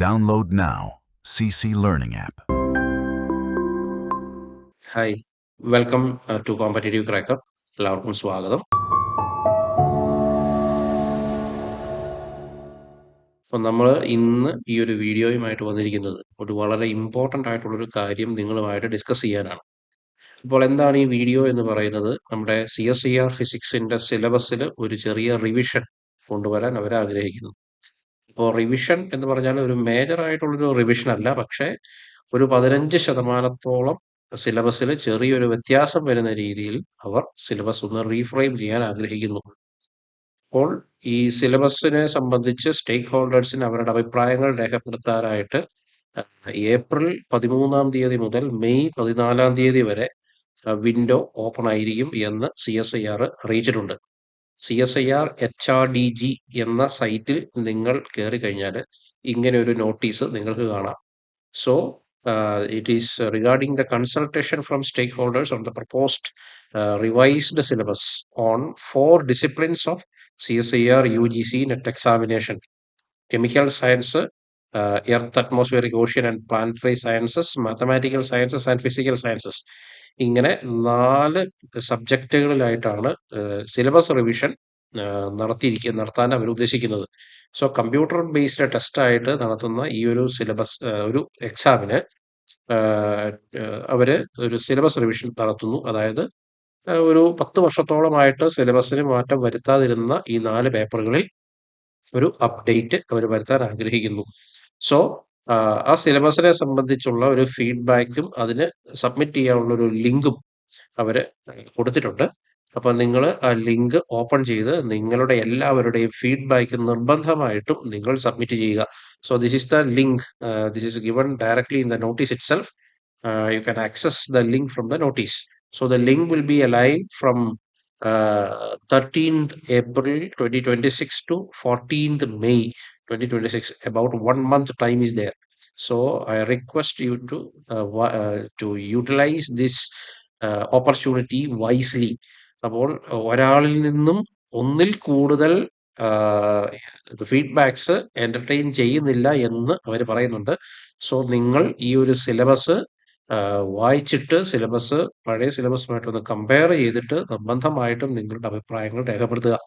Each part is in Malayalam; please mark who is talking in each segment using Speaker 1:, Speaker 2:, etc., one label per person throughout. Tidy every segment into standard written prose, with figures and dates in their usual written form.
Speaker 1: Download now. CC Learning app.
Speaker 2: Hi welcome to competitive cracker. എല്ലാവർക്കും സ്വാഗതം. അപ്പം നമ്മൾ ഇന്ന് ഈ ഒരു വീഡിയോയുമായിട്ട് വന്നിരിക്കുന്നത് ഒരു വളരെ ഇമ്പോർട്ടൻ്റ് ആയിട്ടുള്ളൊരു കാര്യം നിങ്ങളുമായിട്ട് ഡിസ്കസ് ചെയ്യാനാണ്. അപ്പോൾ എന്താണ് ഈ വീഡിയോ എന്ന് പറയുന്നത്? നമ്മുടെ CSIR ഫിസിക്സിൻ്റെ സിലബസിൽ ഒരു ചെറിയ റിവിഷൻ കൊണ്ടുവരാൻ അവർ ആഗ്രഹിക്കുന്നു. ഇപ്പോൾ റിവിഷൻ എന്ന് പറഞ്ഞാൽ ഒരു മേജർ ആയിട്ടുള്ളൊരു റിവിഷൻ അല്ല, പക്ഷേ ഒരു 15% സിലബസിൽ ചെറിയൊരു വ്യത്യാസം വരുന്ന രീതിയിൽ അവർ സിലബസ് ഒന്ന് റീഫ്രെയിം ചെയ്യാൻ ആഗ്രഹിക്കുന്നു. അപ്പോൾ ഈ സിലബസിനെ സംബന്ധിച്ച് സ്റ്റേക്ക് ഹോൾഡേഴ്സിന് അവരുടെ അഭിപ്രായങ്ങൾ രേഖപ്പെടുത്താനായിട്ട് ഏപ്രിൽ 13 മുതൽ മെയ് 14 വരെ വിൻഡോ ഓപ്പൺ ആയിരിക്കും എന്ന് CSIR അറിയിച്ചിട്ടുണ്ട്. CSIR HRDG എന്ന സൈറ്റിൽ നിങ്ങൾ കയറി കഴിഞ്ഞാൽ ഇങ്ങനെ ഒരു നോട്ടീസ് നിങ്ങൾക്ക് കാണാം. So it is regarding the consultation from stakeholders on the proposed revised syllabus on 4 disciplines of CSIR UGC NET examination: chemical science, earth, atmospheric, ocean and planetary sciences, mathematical sciences and physical sciences. ഇങ്ങനെ 4 സബ്ജക്റ്റുകളിലായിട്ടാണ് സിലബസ് റിവിഷൻ നടത്താൻ അവർ ഉദ്ദേശിക്കുന്നത്. സോ കമ്പ്യൂട്ടർ ബേസ്ഡ് ടെസ്റ്റ് ആയിട്ട് നടത്തുന്ന ഈ ഒരു സിലബസ് ഒരു എക്സാമിന് അവർ ഒരു സിലബസ് റിവിഷൻ നടത്തുന്നു. അതായത് ഒരു 10 വർഷത്തോളമായിട്ട് സിലബസിന് മാറ്റം വരുത്താതിരുന്ന ഈ 4 പേപ്പറുകളിൽ ഒരു അപ്ഡേറ്റ് അവർ വരുത്താൻ ആഗ്രഹിക്കുന്നു. സോ ആ സിലബസിനെ സംബന്ധിച്ചുള്ള ഒരു ഫീഡ്ബാക്കും അതിന് സബ്മിറ്റ് ചെയ്യാനുള്ള ഒരു ലിങ്കും അവർ കൊടുത്തിട്ടുണ്ട്. അപ്പോൾ നിങ്ങൾ ആ ലിങ്ക് ഓപ്പൺ ചെയ്ത് നിങ്ങളുടെ എല്ലാവരുടെയും ഫീഡ്ബാക്ക് നിർബന്ധമായിട്ടും നിങ്ങൾ സബ്മിറ്റ് ചെയ്യുക. So this is the link, this is given directly in the notice it self. You can access the link from the notice. So the link will be alive from 13th April 2026 to 14th May 2026. About 1 month time is there. So I request you to utilize this opportunity wisely. അപ്പോൾ ഒരാളിൽ നിന്നും ഒന്നിൽ കൂടുതൽ ഫീഡ്ബാക്സ് എന്റർടൈൻ ചെയ്യുന്നില്ല എന്ന് അവർ പറയുന്നുണ്ട്. സോ നിങ്ങൾ ഈ ഒരു സിലബസ് വായിച്ചിട്ട് പഴയ സിലബസുമായിട്ടൊന്ന് കമ്പയർ ചെയ്തിട്ട് നിർബന്ധമായിട്ടും നിങ്ങളുടെ അഭിപ്രായങ്ങൾ രേഖപ്പെടുത്തുക.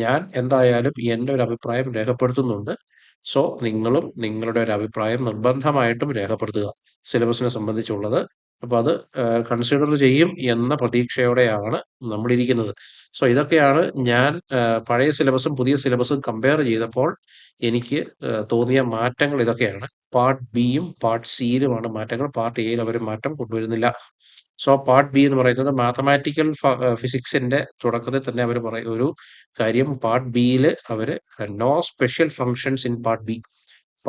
Speaker 2: ഞാൻ എന്തായാലും എൻ്റെ ഒരു അഭിപ്രായം രേഖപ്പെടുത്തുന്നുണ്ട്. സോ നിങ്ങളും നിങ്ങളുടെ ഒരു അഭിപ്രായം നിർബന്ധമായിട്ടും രേഖപ്പെടുത്തുക സിലബസിനെ സംബന്ധിച്ചുള്ളത്. അപ്പോൾ അത് കൺസിഡർ ചെയ്യും എന്ന പ്രതീക്ഷയോടെയാണ് നമ്മളിരിക്കുന്നത്. സോ ഇതൊക്കെയാണ് ഞാൻ പഴയ സിലബസും പുതിയ സിലബസും കമ്പയർ ചെയ്തപ്പോൾ എനിക്ക് തോന്നിയ മാറ്റങ്ങൾ ഇതൊക്കെയാണ്. പാർട്ട് ബിയും പാർട്ട് സിയിലുമാണ് മാറ്റങ്ങൾ. പാർട്ട് എയിൽ അവർ മാറ്റം കൊണ്ടുവരുന്നില്ല. സോ പാർട്ട് ബി എന്ന് പറയുന്നത് മാത്തമാറ്റിക്കൽ ഫിസിക്സിന്റെ തുടക്കത്തിൽ തന്നെ അവർ പറയുന്ന ഒരു കാര്യം, പാർട്ട് ബിയിൽ അവർ no special functions in part B.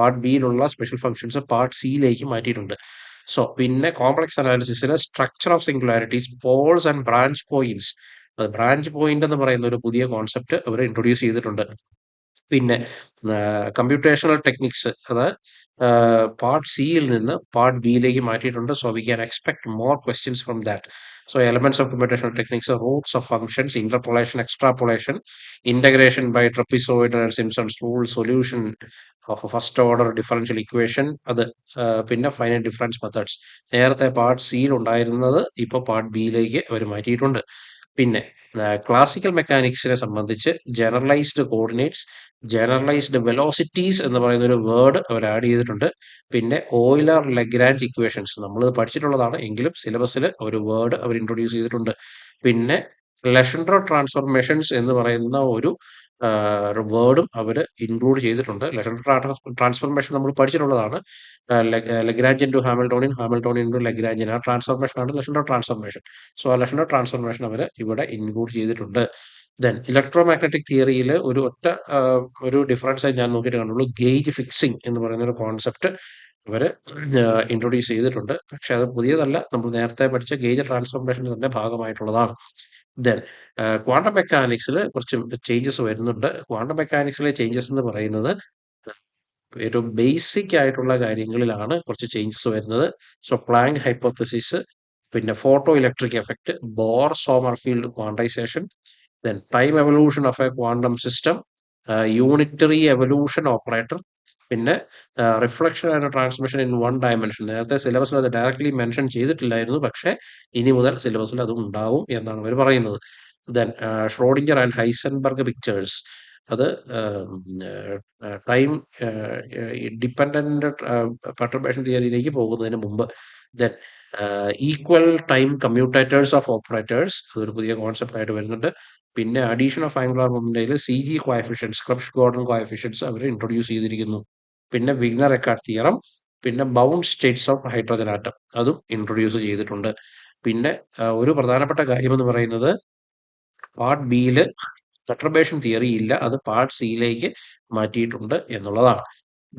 Speaker 2: Part ബിയിലുള്ള സ്പെഷ്യൽ ഫങ്ഷൻസ് പാർട്ട് സിയിലേക്ക് മാറ്റിയിട്ടുണ്ട്. സോ പിന്നെ കോംപ്ലക്സ് അനാലിസിസിൽ structure of singularities, poles and branch points, branch point എന്ന് പറയുന്ന ഒരു പുതിയ കോൺസെപ്റ്റ് അവർ ഇൻട്രൊഡ്യൂസ് ചെയ്തിട്ടുണ്ട്. പിന്നെ കമ്പ്യൂട്ടേഷണൽ ടെക്നിക്സ് അത് പാർട്ട് സിയിൽ നിന്ന് പാർട്ട് ബിയിലേക്ക് മാറ്റിയിട്ടുണ്ട്. So we can expect more questions from that. So elements of computational techniques, roots of functions, interpolation, extrapolation, integration by trapezoidal and Simpson's rule, solution of first order differential equation, അത് പിന്നെ ഫൈനൈറ്റ് ഡിഫറൻസ് മെത്തേഡ്സ്. നേരത്തെ പാർട്ട് സിയിൽ ഉണ്ടായിരുന്നത് ഇപ്പോൾ പാർട്ട് ബിയിലേക്ക് അവർ മാറ്റിയിട്ടുണ്ട്. പിന്നെ ക്ലാസിക്കൽ മെക്കാനിക്സിനെ സംബന്ധിച്ച് ജനറലൈസ്ഡ് കോർഡിനേറ്റ്സ്, ജനറലൈസ്ഡ് വെലോസിറ്റീസ് എന്ന് പറയുന്ന ഒരു വേർഡ് അവർ ആഡ് ചെയ്തിട്ടുണ്ട്. പിന്നെ ഓയിലർ ലഗ്രാഞ്ച് ഇക്വേഷൻസ്, നമ്മൾ പഠിച്ചിട്ടുള്ളതാണ് എങ്കിലും സിലബസിൽ ഒരു വേർഡ് അവർ ഇൻട്രൊഡ്യൂസ് ചെയ്തിട്ടുണ്ട്. പിന്നെ ലെഷൻഡ്രോ ട്രാൻസ്ഫോർമേഷൻസ് എന്ന് പറയുന്ന ഒരു വേർഡും അവർ ഇൻക്ലൂഡ് ചെയ്തിട്ടുണ്ട്. ലെഷൻഡ്രോ ട്രാൻസ്ഫോർമേഷൻ നമ്മൾ പഠിച്ചിട്ടുള്ളതാണ്. Lagrange into Hamiltonian, Hamiltonian into Lagrangian, ആ ട്രാൻസ്ഫോർമേഷൻ ആണ് ലെഷൻഡ്രോ ട്രാൻസ്ഫോർമേഷൻ. സോ ആ ലെഷൻഡ്രോ ട്രാൻസ്ഫോർമേഷൻ അവർ ഇവിടെ ഇൻക്ലൂഡ് ചെയ്തിട്ടുണ്ട്. ദെൻ ഇലക്ട്രോ മാഗ്നറ്റിക് തിയറിയിൽ ഒരു ഡിഫറൻസ് ഞാൻ നോക്കിയിട്ട് കണ്ടുള്ളൂ. ഗേജ് ഫിക്സിംഗ് എന്ന് പറയുന്ന ഒരു കോൺസെപ്റ്റ് അവർ ഇൻട്രൊഡ്യൂസ് ചെയ്തിട്ടുണ്ട്. പക്ഷെ അത് പുതിയതല്ല, നമ്മൾ നേരത്തെ പഠിച്ച ഗേജ് ട്രാൻസ്ഫോർമേഷൻ്റെ തന്നെ ഭാഗമായിട്ടുള്ളതാണ്. ദെൻ ക്വാണ്ടം മെക്കാനിക്സിൽ കുറച്ച് ചേഞ്ചസ് വരുന്നുണ്ട്. ക്വാണ്ടം മെക്കാനിക്സിലെ ചേഞ്ചസ് എന്ന് പറയുന്നത് ഏറ്റവും ബേസിക് ആയിട്ടുള്ള കാര്യങ്ങളിലാണ് കുറച്ച് ചേഞ്ചസ് വരുന്നത്. സോ പ്ലാങ്ക് ഹൈപ്പോത്തസിസ്, പിന്നെ photo electric effect, Bohr Sommerfeld quantization, then time evolution of a quantum system, unitary evolution operator, പിന്നെ reflection and transmission in one dimension. നേരത്തെ സിലബസിൽ അത് ഡയറക്ട്ലി മെൻഷൻ ചെയ്തിട്ടില്ലായിരുന്നു, പക്ഷേ ഇനി മുതൽ സിലബസിൽ അത് ഉണ്ടാവും എന്നാണ് അവർ പറയുന്നത്. Then Schrodinger and Heisenberg pictures, അത് ടൈം ഡിപ്പെൻഡന്റ് പെർട്ടർബേഷൻ തിയറിയിലേക്ക് പോകുന്നതിന് മുമ്പ്. Then equal time commutators of operators, അതൊരു പുതിയ കോൺസെപ്റ്റ് ആയിട്ട് വരുന്നുണ്ട്. പിന്നെ അഡീഷൻ ഓഫ് ആംഗുലാർ മൊമെന്റയിൽ CG coefficients, Clebsch Gordan coefficients അവർ ഇൻട്രൊഡ്യൂസ് ചെയ്തിരിക്കുന്നു. പിന്നെ വിഗ്നർ എക്കാർട്ട് തിയറം, പിന്നെ bound states of hydrogen atom അതും ഇൻട്രൊഡ്യൂസ് ചെയ്തിട്ടുണ്ട്. പിന്നെ ഒരു പ്രധാനപ്പെട്ട കാര്യം എന്ന് പറയുന്നത് പാർട്ട് ബിയിൽ പെർട്ടർബേഷൻ തിയറി ഇല്ല, അത് പാർട്ട് സിയിലേക്ക് മാറ്റിയിട്ടുണ്ട് എന്നുള്ളതാണ്.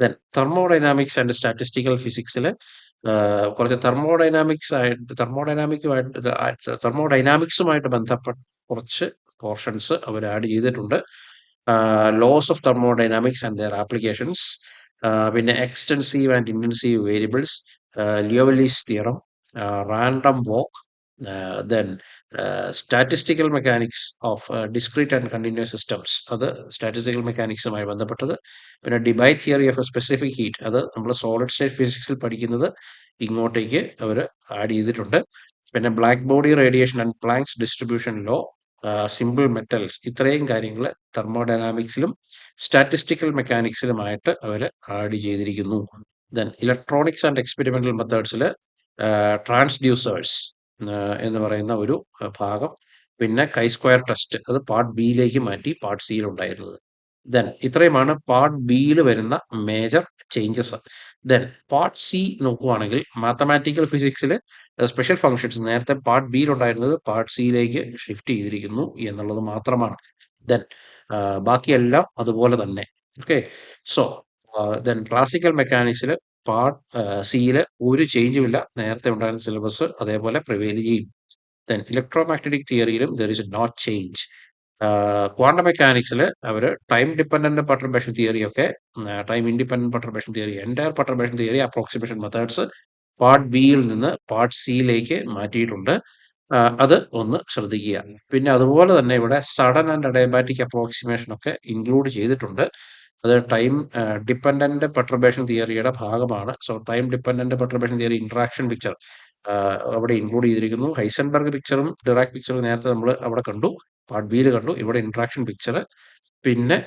Speaker 2: ദെൻ തെർമോഡൈനാമിക്സ് ആൻഡ് സ്റ്റാറ്റിസ്റ്റിക്കൽ ഫിസിക്സിൽ കുറച്ച് തെർമോഡൈനാമിക്സുമായിട്ട് ബന്ധപ്പെട്ട കുറച്ച് പോർഷൻസ് അവർ ആഡ് ചെയ്തിട്ടുണ്ട്. Laws of thermodynamics and their applications, പിന്നെ extensive and intensive variables, Liouville's theorem, random walk, then statistical mechanics of discrete and continuous systems, അത് സ്റ്റാറ്റിസ്റ്റിക്കൽ മെക്കാനിക്സുമായി ബന്ധപ്പെട്ടത്. പിന്നെ Debye theory of a specific heat, അത് നമ്മൾ സോളിഡ് സ്റ്റേറ്റ് ഫിസിക്സിൽ പഠിക്കുന്നത് ഇങ്ങോട്ടേക്ക് അവർ ആഡ് ചെയ്തിട്ടുണ്ട്. പിന്നെ black body radiation and Planck's distribution law, simple metals, ഇത്രയും കാര്യങ്ങൾ തെർമോഡൈനാമിക്സിലും സ്റ്റാറ്റിസ്റ്റിക്കൽ മെക്കാനിക്സിലുമായിട്ട് അവർ ആഡ് ചെയ്തിരിക്കുന്നു. ദെൻ ഇലക്ട്രോണിക്സ് ആൻഡ് എക്സ്പെരിമെന്റൽ മെത്തേഡ്സിൽ ട്രാൻസ്ഡ്യൂസേഴ്സ് എന്ന് പറയുന്ന ഒരു ഭാഗം, പിന്നെ കൈ സ്ക്വയർ ടെസ്റ്റ്, അത് പാർട്ട് ബിയിലേക്ക് മാറ്റി പാർട്ട് സിയിൽ ഉണ്ടായിരുന്നത്. ദെൻ ഇത്രയുമാണ് പാർട്ട് ബിയിൽ വരുന്ന major changes. Then part C നോക്കുവാണെങ്കിൽ മാത്തമാറ്റിക്കൽ ഫിസിക്സിൽ സ്പെഷ്യൽ ഫങ്ഷൻസ് നേരത്തെ പാർട്ട് ബിയിൽ ഉണ്ടായിരുന്നത് പാർട്ട് സിയിലേക്ക് ഷിഫ്റ്റ് ചെയ്തിരിക്കുന്നു എന്നുള്ളത് മാത്രമാണ്. ദെൻ ബാക്കിയെല്ലാം അതുപോലെ തന്നെ. ഓക്കെ, സോ ദെൻ ക്ലാസിക്കൽ മെക്കാനിക്സിൽ പാർട്ട് സിയിൽ ഒരു ചേഞ്ചും ഇല്ല, നേരത്തെ ഉണ്ടായിരുന്ന സിലബസ് അതേപോലെ പ്രിവെയിൽ ചെയ്യും. ദെൻ ഇലക്ട്രോമാഗ്നറ്റിക് തിയറിയിലും there is not change. Quantum മെക്കാനിക്സിൽ അവർ ടൈം ഡിപ്പെൻഡന്റ് പെർട്ടർബേഷൻ തിയറി ഒക്കെ, time independent perturbation theory, entire perturbation theory, approximation methods part ബിയിൽ നിന്ന് പാർട്ട് സിയിലേക്ക് മാറ്റിയിട്ടുണ്ട്. അത് ഒന്ന് ശ്രദ്ധിക്കുക. പിന്നെ അതുപോലെ തന്നെ ഇവിടെ സഡൻ ആൻഡ് അഡയബാറ്റിക് അപ്രോക്സിമേഷൻ ഒക്കെ ഇൻക്ലൂഡ് ചെയ്തിട്ടുണ്ട്. അത് ടൈം ഡിപ്പെൻഡന്റ് പെർട്ടർബേഷൻ തിയറിയുടെ ഭാഗമാണ്. So time dependent perturbation theory interaction picture അവിടെ ഇൻക്ലൂഡ് ചെയ്തിരിക്കുന്നു. ഹൈസൻബർഗ് പിക്ചറും ഡിറാക് പിക്ചറും നേരത്തെ നമ്മൾ അവിടെ കണ്ടു, പാർട്ട് ബിയിൽ കണ്ടു, ഇവിടെ ഇന്ററാക്ഷൻ പിക്ചർ. പിന്നെ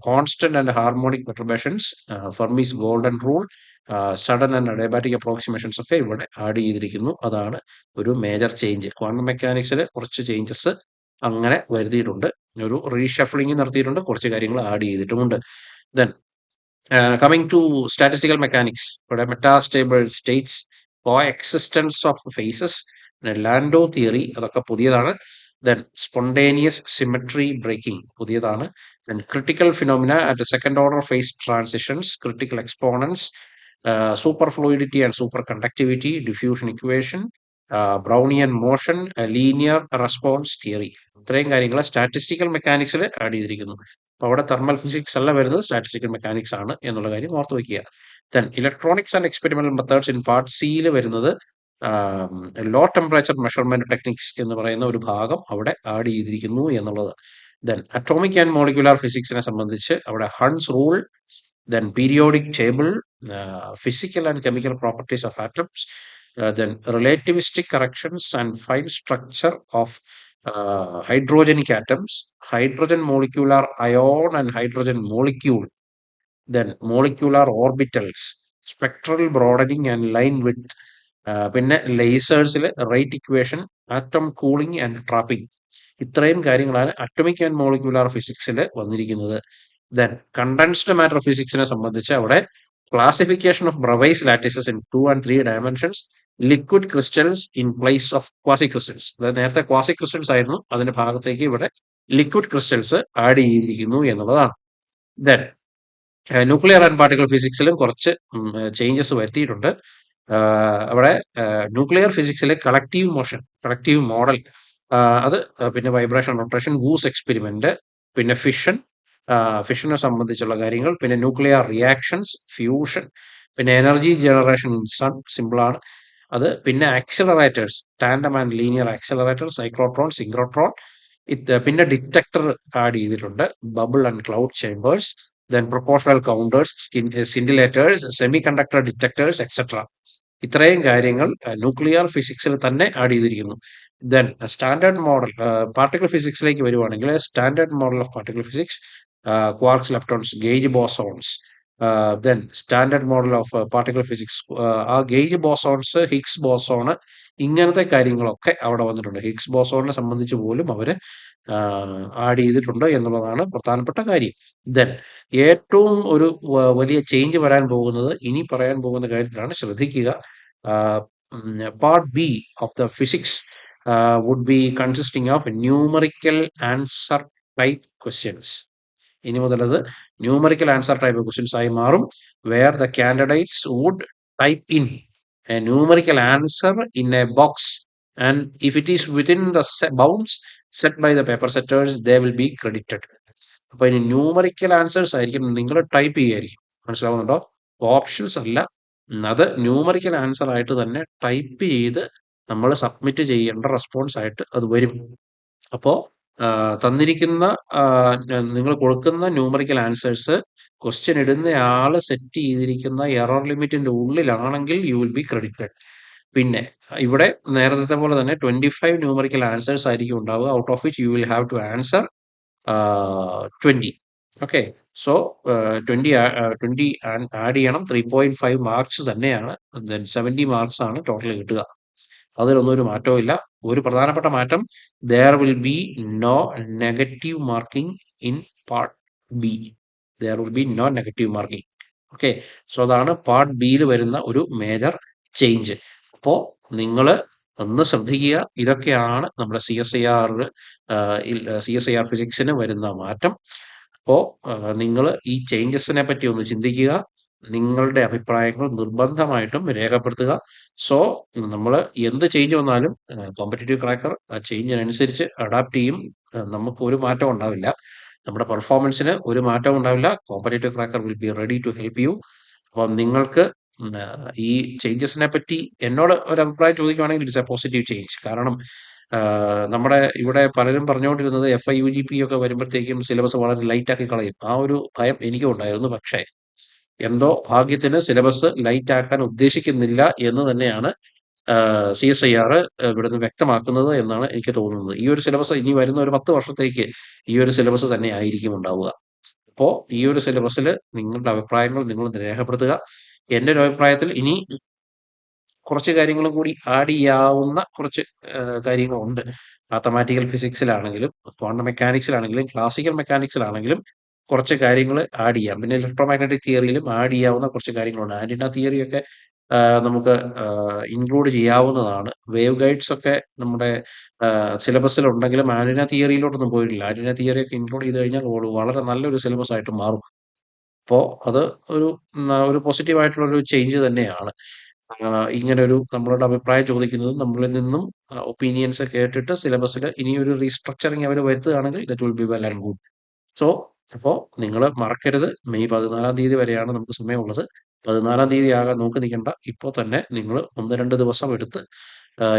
Speaker 2: constant and harmonic perturbations, Fermi's golden rule, sudden and adiabatic approximations ഒക്കെ ഇവിടെ ആഡ് ചെയ്തിരിക്കുന്നു. അതാണ് ഒരു മേജർ ചേഞ്ച്. ക്വാണ്ടം മെക്കാനിക്സിൽ കുറച്ച് ചേഞ്ചസ് അങ്ങനെ വരുത്തിയിട്ടുണ്ട്, ഒരു റീഷഫ്ലിംഗ് നടത്തിയിട്ടുണ്ട്, കുറച്ച് കാര്യങ്ങൾ ആഡ് ചെയ്തിട്ടുമുണ്ട്. Then coming to statistical mechanics, ഇവിടെ metastable states, coexistence of phases, പിന്നെ ലാൻഡോ തിയറി, അതൊക്കെ പുതിയതാണ്. ദെൻ സ്പോണ്ടേനിയസ് സിമെട്രി ബ്രേക്കിംഗ് പുതിയതാണ്. Then critical phenomena at second order phase transitions, critical exponents, super fluidity and super conductivity, diffusion equation, Brownian motion, linear response theory, ഇത്രയും കാര്യങ്ങൾ സ്റ്റാറ്റിസ്റ്റിക്കൽ മെക്കാനിക്സിൽ ആഡ് ചെയ്തിരിക്കുന്നു. അപ്പോൾ അവിടെ തെർമൽ ഫിസിക്സ് അല്ല വരുന്നത്, സ്റ്റാറ്റിസ്റ്റിക്കൽ മെക്കാനിക്സ് ആണ് എന്നുള്ള കാര്യം ഓർത്ത് വയ്ക്കുക. Then electronics and experimental methods in part സിയിൽ വരുന്നത് ലോ ടെമ്പറേച്ചർ മെഷർമെന്റ് ടെക്നിക്സ് എന്ന് പറയുന്ന ഒരു ഭാഗം അവിടെ ആഡ് ചെയ്തിരിക്കുന്നു എന്നുള്ളത്. ദെൻ അറ്റോമിക് ആൻഡ് മോളിക്കുലാർ ഫിസിക്സിനെ സംബന്ധിച്ച് അവിടെ Hund's rule, then periodic table, physical and chemical properties of atoms, then relativistic corrections and fine structure of hydrogenic atoms, hydrogen molecular ion and hydrogen molecule, then molecular orbitals, spectral broadening and line width, പിന്നെ ലേസേഴ്സിൽ rate equation, atom cooling and trapping, ഇത്രയും കാര്യങ്ങളാണ് അറ്റോമിക് ആൻഡ് മോളിക്കുലാർ ഫിസിക്സിൽ വന്നിരിക്കുന്നത്. ദെൻ കണ്ടൻസ്ഡ് മാറ്റർ ഫിസിക്സിനെ സംബന്ധിച്ച് അവിടെ classification of Bravais lattices in 2 and 3 dimensions, liquid crystals in place of quasi crystals, അതായത് നേരത്തെ ക്വാസി ക്രിസ്റ്റൽസ് ആയിരുന്നു, അതിന്റെ ഭാഗത്തേക്ക് ഇവിടെ ലിക്വിഡ് ക്രിസ്റ്റൽസ് ആഡ് ചെയ്തിരിക്കുന്നു എന്നുള്ളതാണ്. ദെൻ ന്യൂക്ലിയർ ആൻഡ് പാർട്ടിക്കൽ ഫിസിക്സിലും കുറച്ച് ചേഞ്ചസ് വരുത്തിയിട്ടുണ്ട്. അവിടെ ന്യൂക്ലിയർ ഫിസിക്സിലെ കളക്റ്റീവ് മോഷൻ, കളക്റ്റീവ് മോഡൽ, അത് പിന്നെ വൈബ്രേഷൻ റൊട്ടേഷൻ, ഗൂസ് എക്സ്പെരിമെന്റ്, പിന്നെ ഫിഷനെ സംബന്ധിച്ചുള്ള കാര്യങ്ങൾ, പിന്നെ ന്യൂക്ലിയർ റിയാക്ഷൻസ്, ഫ്യൂഷൻ, പിന്നെ എനർജി ജനറേഷൻ ഇൻ സൺ, സിമ്പിളാണ് അത്. പിന്നെ accelerators, tandem and linear accelerator, cyclotron, synchrotron, പിന്നെ ഡിറ്റക്ടർ ആഡ് ചെയ്തിട്ടുണ്ട്, bubble and cloud chambers, then proportional counters, scintillators, semi conductor detectors etcetera. ഇത്രയും കാര്യങ്ങൾ ന്യൂക്ലിയർ ഫിസിക്സിൽ തന്നെ ആഡ് ചെയ്തിരിക്കുന്നു. ദെൻ സ്റ്റാൻഡേർഡ് മോഡൽ പാർട്ടിക്കിൾ ഫിസിക്സിലേക്ക് വരുവാണെങ്കിൽ standard model of particle physics, quarks, leptons, gauge bosons. Then standard model of particle physics, ആ ഗേജ് ബോസോൺസ്, ഹിഗ്സ് ബോസോണ്, ഇങ്ങനത്തെ കാര്യങ്ങളൊക്കെ അവിടെ വന്നിട്ടുണ്ട്. ഹിഗ്സ് ബോസോണിനെ സംബന്ധിച്ച് പോലും അവർ ആഡ് ചെയ്തിട്ടുണ്ട് എന്നുള്ളതാണ് പ്രധാനപ്പെട്ട കാര്യം. ദെൻ ഏറ്റവും ഒരു വലിയ ചേഞ്ച് വരാൻ പോകുന്നത് ഇനി പറയാൻ പോകുന്ന കാര്യത്തിലാണ്. ശ്രദ്ധിക്കുക. Part B of the physics would be consisting of numerical answer type questions. ഇനി മുതൽ അത് ന്യൂമറിക്കൽ ആൻസർ ടൈപ്പ് ക്വസ്റ്റ്യൻസ് ആയി മാറും, where the candidates would type in a numerical answer in a box, and if it is within the bounds set by the paper setters they will be credited. അപ്പൊ ഇനി ന്യൂമറിക്കൽ ആൻസേഴ്സ് ആയിരിക്കും നിങ്ങൾ ടൈപ്പ് ചെയ്യുമായിരിക്കും. മനസ്സിലാവുന്നുണ്ടോ? ഓപ്ഷൻസ് അല്ല, അത് ന്യൂമറിക്കൽ ആൻസർ ആയിട്ട് തന്നെ ടൈപ്പ് ചെയ്ത് നമ്മൾ സബ്മിറ്റ് ചെയ്യേണ്ട റെസ്പോൺസ് ആയിട്ട് അത് വരും. അപ്പോൾ തന്നിരിക്കുന്ന നിങ്ങൾ കൊടുക്കുന്ന ന്യൂമറിക്കൽ ആൻസേഴ്സ് ക്വസ്റ്റ്യൻ ഇടുന്നയാൾ സെറ്റ് ചെയ്തിരിക്കുന്ന എറർ ലിമിറ്റിന്റെ ഉള്ളിലാണെങ്കിൽ യു വിൽ ബി ക്രെഡിറ്റഡ്. പിന്നെ ഇവിടെ നേരത്തെ പോലെ തന്നെ 25 ന്യൂമറിക്കൽ ആൻസേഴ്സ് ആയിരിക്കും ഉണ്ടാവുക, out of which you will have to answer 20. Okay, so 20 add ചെയ്യണം. 3.5 മാർക്സ് തന്നെയാണ്. ദെൻ 70 മാർക്സ് ആണ് ടോട്ടൽ കിട്ടുക. അതിലൊന്നും ഒരു മാറ്റവും ഇല്ല. ഒരു പ്രധാനപ്പെട്ട മാറ്റം, there will be no negative marking in part B. There will be no negative marking. Okay, so അതാണ് പാർട്ട് ബിയിൽ വരുന്ന ഒരു മേജർ ചേഞ്ച്. അപ്പോൾ നിങ്ങൾ ഒന്ന് ശ്രദ്ധിക്കുക. ഇതൊക്കെയാണ് നമ്മുടെ CSIR ഫിസിക്സിന് വരുന്ന മാറ്റം. അപ്പോൾ നിങ്ങൾ ഈ ചേഞ്ചസിനെ പറ്റി ഒന്ന് ചിന്തിക്കുക. നിങ്ങളുടെ അഭിപ്രായങ്ങൾ നിർബന്ധമായിട്ടും രേഖപ്പെടുത്തുക. സോ നമ്മൾ എന്ത് ചേഞ്ച് വന്നാലും കോമ്പറ്റേറ്റീവ് ക്രാക്കർ ആ ചേഞ്ചിനനുസരിച്ച് അഡാപ്റ്റ് ചെയ്യും. നമുക്ക് ഒരു മാറ്റം ഉണ്ടാവില്ല, നമ്മുടെ പെർഫോമൻസിന് ഒരു മാറ്റം ഉണ്ടാവില്ല. Competitive cracker will be ready to help you. അപ്പം നിങ്ങൾക്ക് ഈ ചേഞ്ചസിനെ പറ്റി എന്നോട് ഒരു അഭിപ്രായം ചോദിക്കുകയാണെങ്കിൽ ഇറ്റ്സ് എ പോസിറ്റീവ് ചേഞ്ച്. കാരണം നമ്മുടെ ഇവിടെ പലരും പറഞ്ഞുകൊണ്ടിരുന്നത് FIUGP ഒക്കെ വരുമ്പോഴത്തേക്കും സിലബസ് വളരെ ലൈറ്റ് ആക്കി കളയും. ആ ഒരു ഭയം എനിക്കും ഉണ്ടായിരുന്നു. പക്ഷേ എന്തോ ഭാഗ്യത്തിന് സിലബസ് ലൈറ്റ് ആക്കാൻ ഉദ്ദേശിക്കുന്നില്ല എന്ന് തന്നെയാണ് CSIR ഇവിടുന്ന് വ്യക്തമാക്കുന്നത് എന്നാണ് എനിക്ക് തോന്നുന്നത്. ഈ ഒരു സിലബസ് ഇനി വരുന്ന ഒരു 10 വർഷത്തേക്ക് ഈ ഒരു സിലബസ് തന്നെ ആയിരിക്കും ഉണ്ടാവുക. അപ്പോൾ ഈ ഒരു സിലബസിൽ നിങ്ങളുടെ അഭിപ്രായങ്ങൾ നിങ്ങൾ രേഖപ്പെടുത്തുക. എൻ്റെ ഒരു അഭിപ്രായത്തിൽ ഇനി കുറച്ച് കാര്യങ്ങളും കൂടി ആഡ് ചെയ്യാവുന്ന കുറച്ച് കാര്യങ്ങളുണ്ട്. മാത്തമാറ്റിക്കൽ ഫിസിക്സിലാണെങ്കിലും ക്വാണ്ടം മെക്കാനിക്സിലാണെങ്കിലും ക്ലാസിക്കൽ മെക്കാനിക്സിലാണെങ്കിലും കുറച്ച് കാര്യങ്ങൾ ആഡ് ചെയ്യാം. പിന്നെ ഇലക്ട്രോമാഗ്നറ്റിക് തിയറിയിലും ആഡ് ചെയ്യാവുന്ന കുറച്ച് കാര്യങ്ങളുണ്ട്. ആന്റിന തിയറിയൊക്കെ നമുക്ക് ഇൻക്ലൂഡ് ചെയ്യാവുന്നതാണ്. വേവ് ഗൈഡ്സ് ഒക്കെ നമ്മുടെ സിലബസിൽ ഉണ്ടെങ്കിലും ആന്റിന തിയറിയിലോട്ടൊന്നും പോയിട്ടില്ല. ആന്റിന തിയറിയൊക്കെ ഇൻക്ലൂഡ് ചെയ്ത് കഴിഞ്ഞാൽ വളരെ നല്ലൊരു സിലബസ് ആയിട്ട് മാറും. അപ്പോൾ അത് ഒരു പോസിറ്റീവായിട്ടുള്ളൊരു ചേഞ്ച് തന്നെയാണ്. ഇങ്ങനൊരു നമ്മളുടെ അഭിപ്രായം ചോദിക്കുന്നതും നമ്മളിൽ നിന്നും ഒപ്പീനിയൻസ് കേട്ടിട്ട് സിലബസിൽ ഇനിയൊരു റീസ്ട്രക്ചറിങ് അവർ വരുത്തുകയാണെങ്കിൽ that will be well and good. So അപ്പോൾ നിങ്ങൾ മറക്കരുത്, മെയ് 14 തീയതി വരെയാണ് നമുക്ക് സമയമുള്ളത്. 14 തീയതി ആകാൻ നോക്കി നിൽക്കേണ്ട. ഇപ്പോൾ തന്നെ നിങ്ങൾ 1-2 ദിവസം എടുത്ത്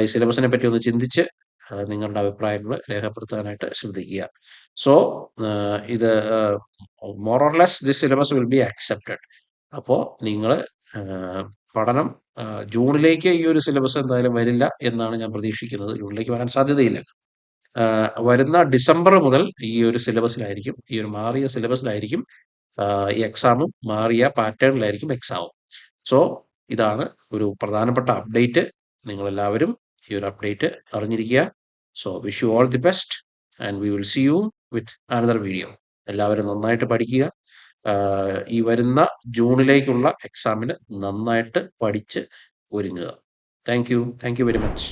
Speaker 2: ഈ സിലബസിനെ പറ്റി ഒന്ന് ചിന്തിച്ച് നിങ്ങളുടെ അഭിപ്രായങ്ങൾ രേഖപ്പെടുത്താനായിട്ട് ശ്രദ്ധിക്കുക. സോ ഇത് more or less this syllabus will be accepted. അപ്പോൾ നിങ്ങൾ പഠനം ജൂണിലേക്ക് ഈ ഒരു സിലബസ് എന്തായാലും വരില്ല എന്നാണ് ഞാൻ പ്രതീക്ഷിക്കുന്നത്. ജൂണിലേക്ക് വരാൻ സാധ്യതയില്ല. വരുന്ന ഡിസംബർ മുതൽ ഈ ഒരു സിലബസിലായിരിക്കും, ഈ ഒരു മാറിയ സിലബസിലായിരിക്കും ഈ എക്സാമും, മാറിയ പാറ്റേണിലായിരിക്കും എക്സാമും. സോ ഇതാണ് ഒരു പ്രധാനപ്പെട്ട അപ്ഡേറ്റ്. നിങ്ങളെല്ലാവരും ഈ ഒരു അപ്ഡേറ്റ് അറിഞ്ഞിരിക്കുക. So wish you all the best and we will see you with another video. എല്ലാവരും നന്നായിട്ട് പഠിക്കുക. ഈ വരുന്ന ജൂണിലേക്കുള്ള എക്സാമിന് നന്നായിട്ട് പഠിച്ച് ഒരുങ്ങുക. Thank you very much.